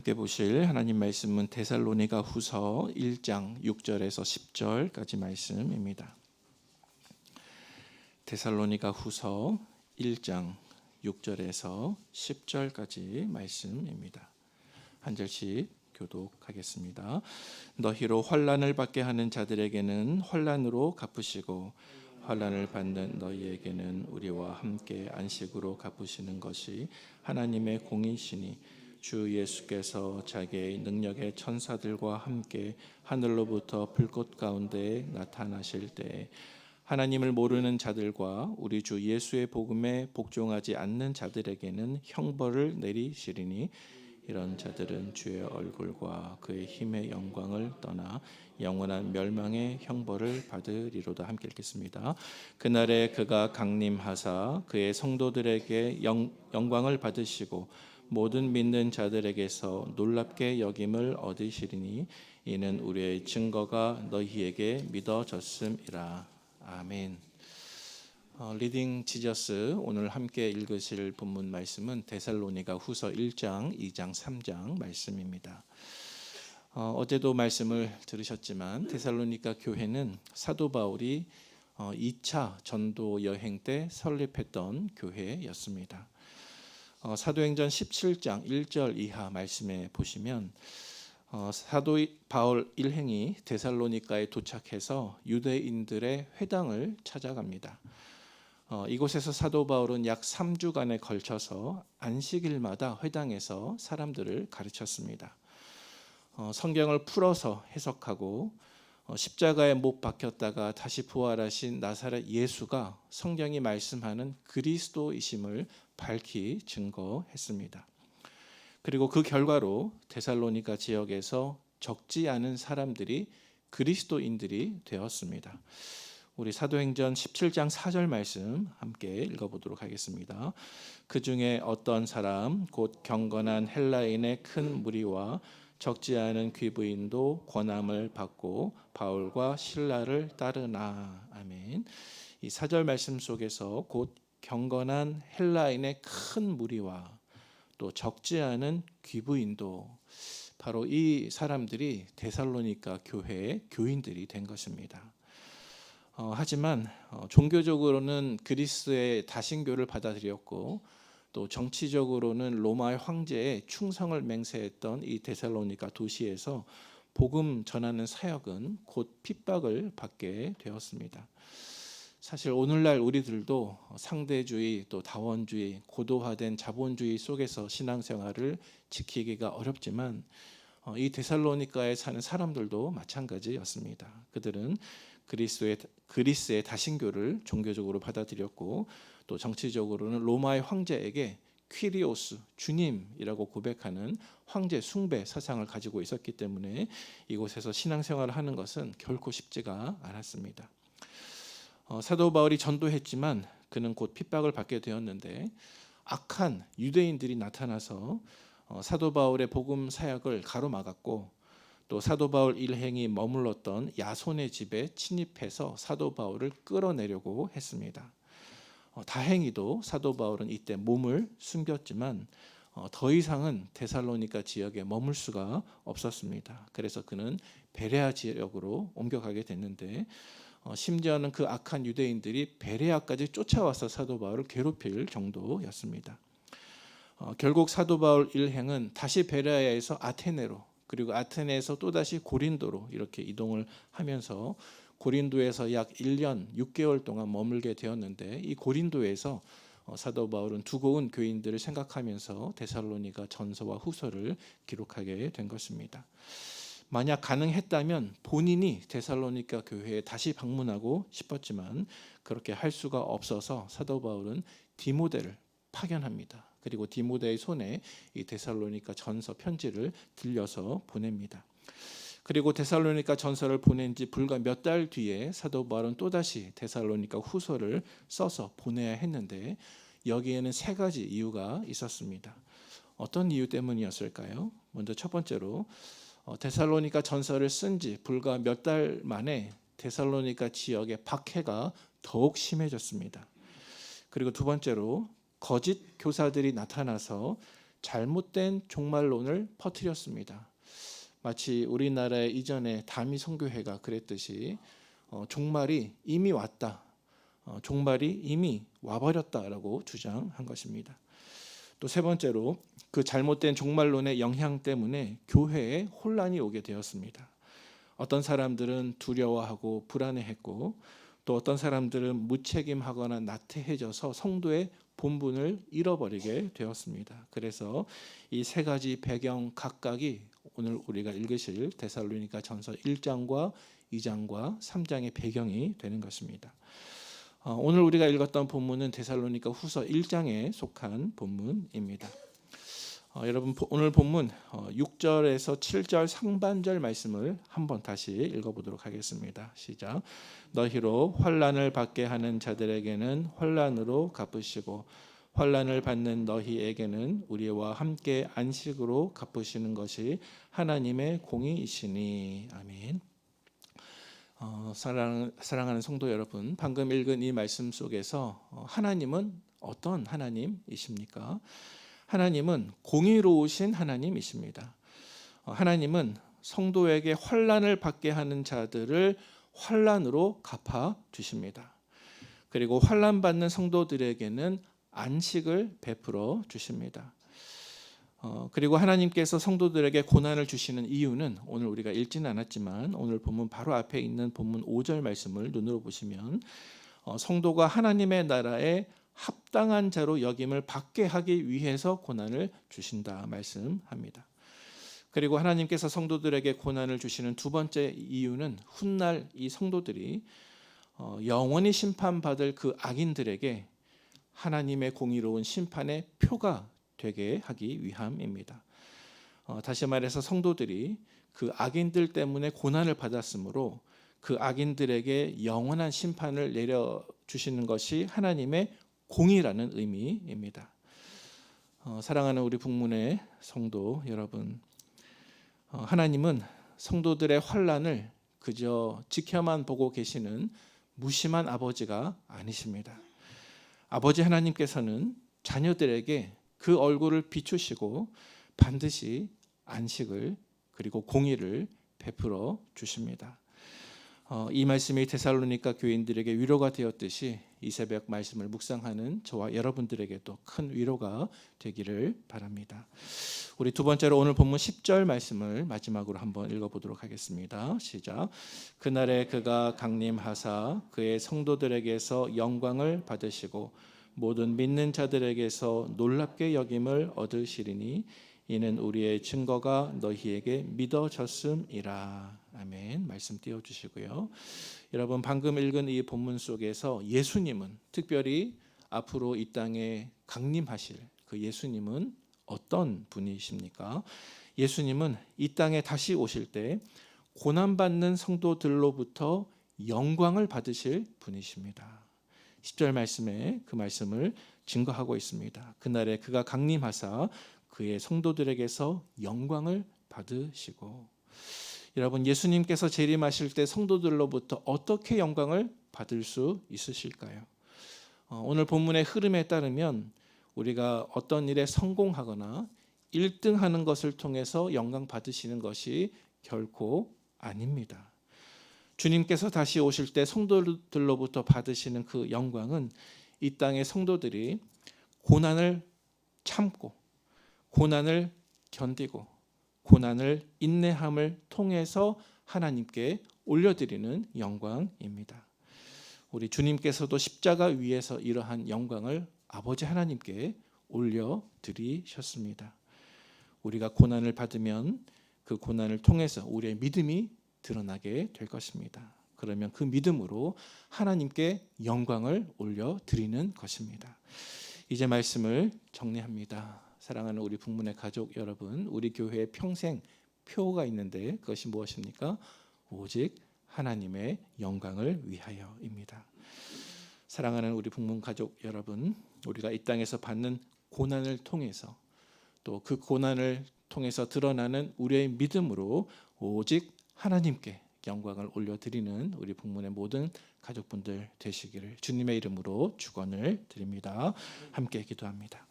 함께 보실 하나님 말씀은 데살로니가 후서 1장 6절에서 10절까지 말씀입니다. 데살로니가 후서 1장 6절에서 10절까지 말씀입니다. 한 절씩 교독하겠습니다. 너희로 환난을 받게 하는 자들에게는 환난으로 갚으시고 환난을 받는 너희에게는 우리와 함께 안식으로 갚으시는 것이 하나님의 공이시니 주 예수께서 자기의 능력의 천사들과 함께 하늘로부터 불꽃 가운데 나타나실 때에 하나님을 모르는 자들과 우리 주 예수의 복음에 복종하지 않는 자들에게는 형벌을 내리시리니 이런 자들은 주의 얼굴과 그의 힘의 영광을 떠나 영원한 멸망의 형벌을 받으리로다. 함께 읽겠습니다. 그날에 그가 강림하사 그의 성도들에게 영광을 받으시고 모든 믿는 자들에게서 놀랍게 여김을 얻으시리니 이는 우리의 증거가 너희에게 믿어졌음이라. 아멘. 리딩 지저스, 오늘 함께 읽으실 본문 말씀은 데살로니가 후서 1장, 2장, 3장 말씀입니다. 어제도 말씀을 들으셨지만 데살로니가 교회는 사도 바울이 2차 전도 여행 때 설립했던 교회였습니다. 사도행전 17장 1절 이하 말씀에 보시면 사도 바울 일행이 데살로니가에 도착해서 유대인들의 회당을 찾아갑니다. 이곳에서 사도 바울은 약 3주간에 걸쳐서 안식일마다 회당에서 사람들을 가르쳤습니다. 성경을 풀어서 해석하고 십자가에 못 박혔다가 다시 부활하신 나사렛 예수가 성경이 말씀하는 그리스도이심을 밝히 증거했습니다. 그리고 그 결과로 데살로니가 지역에서 적지 않은 사람들이 그리스도인들이 되었습니다. 우리 사도행전 17장 4절 말씀 함께 읽어보도록 하겠습니다. 그 중에 어떤 사람 곧 경건한 헬라인의 큰 무리와 적지 않은 귀부인도 권함을 받고 바울과 실라를 따르나. 아멘. 이 4절 말씀 속에서 곧 경건한 헬라인의 큰 무리와 또 적지 않은 귀부인도, 바로 이 사람들이 데살로니가 교회의 교인들이 된 것입니다. 하지만 종교적으로는 그리스의 다신교를 받아들였고 또 정치적으로는 로마의 황제에 충성을 맹세했던 이 데살로니가 도시에서 복음 전하는 사역은 곧 핍박을 받게 되었습니다. 사실 오늘날 우리들도 상대주의 또 다원주의 고도화된 자본주의 속에서 신앙생활을 지키기가 어렵지만 이 데살로니가에 사는 사람들도 마찬가지였습니다. 그들은 그리스의 다신교를 종교적으로 받아들였고 또 정치적으로는 로마의 황제에게 퀴리오스, 주님이라고 고백하는 황제 숭배 사상을 가지고 있었기 때문에 이곳에서 신앙생활을 하는 것은 결코 쉽지가 않았습니다. 사도 바울이 전도했지만 그는 곧 핍박을 받게 되었는데 악한 유대인들이 나타나서 사도 바울의 복음 사역을 가로막았고 또 사도 바울 일행이 머물렀던 야손의 집에 침입해서 사도 바울을 끌어내려고 했습니다. 다행히도 사도 바울은 이때 몸을 숨겼지만 더 이상은 데살로니가 지역에 머물 수가 없었습니다. 그래서 그는 베레아 지역으로 옮겨가게 됐는데 심지어는 그 악한 유대인들이 베레아까지 쫓아와서 사도 바울을 괴롭힐 정도였습니다. 결국 사도 바울 일행은 다시 베레아에서 아테네로, 그리고 아테네에서 또다시 고린도로 이렇게 이동을 하면서 고린도에서 약 1년 6개월 동안 머물게 되었는데 이 고린도에서 사도 바울은 두고 온 교인들을 생각하면서 데살로니가 전서와 후서를 기록하게 된 것입니다. 만약 가능했다면 본인이 데살로니가 교회에 다시 방문하고 싶었지만 그렇게 할 수가 없어서 사도 바울은 디모데를 파견합니다. 그리고 디모데의 손에 이 데살로니가 전서 편지를 들려서 보냅니다. 그리고 데살로니가 전서를 보낸 지 불과 몇 달 뒤에 사도 바울은 또다시 데살로니가 후서를 써서 보내야 했는데 여기에는 세 가지 이유가 있었습니다. 어떤 이유 때문이었을까요? 먼저 첫 번째로 데살로니가 전서를 쓴 지 불과 몇 달 만에 데살로니가 지역의 박해가 더욱 심해졌습니다. 그리고 두 번째로 거짓 교사들이 나타나서 잘못된 종말론을 퍼뜨렸습니다. 마치 우리나라의 이전에 다미 선교회가 그랬듯이 종말이 이미 왔다, 종말이 이미 와버렸다라고 주장한 것입니다. 또 세 번째로 그 잘못된 종말론의 영향 때문에 교회에 혼란이 오게 되었습니다. 어떤 사람들은 두려워하고 불안해했고, 또 어떤 사람들은 무책임하거나 나태해져서 성도의 본분을 잃어버리게 되었습니다. 그래서 이 세 가지 배경 각각이 오늘 우리가 읽으실 데살로니가 전서 1장과 2장과 3장의 배경이 되는 것입니다. 오늘 우리가 읽었던 본문은 데살로니가 후서 1장에 속한 본문입니다. 여러분, 오늘 본문 6절에서 7절 상반절 말씀을 한번 다시 읽어보도록 하겠습니다. 시작. 너희로 환난을 받게 하는 자들에게는 환난으로 갚으시고 환난을 받는 너희에게는 우리와 함께 안식으로 갚으시는 것이 하나님의 공의이시니. 아멘. 사랑하는 성도 여러분, 방금 읽은 이 말씀 속에서 하나님은 어떤 하나님이십니까? 하나님은 공의로우신 하나님이십니다. 하나님은 성도에게 환난을 받게 하는 자들을 환난으로 갚아 주십니다. 그리고 환난 받는 성도들에게는 안식을 베풀어 주십니다. 그리고 하나님께서 성도들에게 고난을 주시는 이유는 오늘 우리가 읽지는 않았지만 오늘 본문 바로 앞에 있는 본문 5절 말씀을 눈으로 보시면 성도가 하나님의 나라에 합당한 자로 여김을 받게 하기 위해서 고난을 주신다 말씀합니다. 그리고 하나님께서 성도들에게 고난을 주시는 두 번째 이유는 훗날 이 성도들이 영원히 심판받을 그 악인들에게 하나님의 공의로운 심판의 표가 되게 하기 위함입니다. 다시 말해서 성도들이 그 악인들 때문에 고난을 받았으므로 그 악인들에게 영원한 심판을 내려주시는 것이 하나님의 공의라는 의미입니다. 사랑하는 우리 북문의 성도 여러분, 하나님은 성도들의 환난을 그저 지켜만 보고 계시는 무심한 아버지가 아니십니다. 아버지 하나님께서는 자녀들에게 그 얼굴을 비추시고 반드시 안식을 그리고 공의를 베풀어 주십니다. 이 말씀이 데살로니가 교인들에게 위로가 되었듯이 이 새벽 말씀을 묵상하는 저와 여러분들에게도 큰 위로가 되기를 바랍니다. 우리 두 번째로 오늘 본문 10절 말씀을 마지막으로 한번 읽어보도록 하겠습니다. 시작. 그날에 그가 강림하사 그의 성도들에게서 영광을 받으시고 모든 믿는 자들에게서 놀랍게 여김을 얻으시리니 이는 우리의 증거가 너희에게 믿어졌음이라. 아멘. 말씀 띄워주시고요. 여러분, 방금 읽은 이 본문 속에서 예수님은 특별히 앞으로 이 땅에 강림하실 그 예수님은 어떤 분이십니까? 예수님은 이 땅에 다시 오실 때 고난받는 성도들로부터 영광을 받으실 분이십니다. 10절 말씀에 그 말씀을 증거하고 있습니다. 그날에 그가 강림하사 그의 성도들에게서 영광을 받으시고, 여러분, 예수님께서 재림하실 때 성도들로부터 어떻게 영광을 받을 수 있으실까요? 오늘 본문의 흐름에 따르면 우리가 어떤 일에 성공하거나 1등하는 것을 통해서 영광 받으시는 것이 결코 아닙니다. 주님께서 다시 오실 때 성도들로부터 받으시는 그 영광은 이 땅의 성도들이 고난을 참고 고난을 견디고 고난을 인내함을 통해서 하나님께 올려드리는 영광입니다. 우리 주님께서도 십자가 위에서 이러한 영광을 아버지 하나님께 올려드리셨습니다. 우리가 고난을 받으면 그 고난을 통해서 우리의 믿음이 드러나게 될 것입니다. 그러면 그 믿음으로 하나님께 영광을 올려드리는 것입니다. 이제 말씀을 정리합니다. 사랑하는 우리 북문의 가족 여러분, 우리 교회에 평생 표가 있는데 그것이 무엇입니까? 오직 하나님의 영광을 위하여입니다. 사랑하는 우리 북문 가족 여러분, 우리가 이 땅에서 받는 고난을 통해서 또 그 고난을 통해서 드러나는 우리의 믿음으로 오직 하나님께 영광을 올려드리는 우리 북문의 모든 가족분들 되시기를 주님의 이름으로 축원을 드립니다. 함께 기도합니다.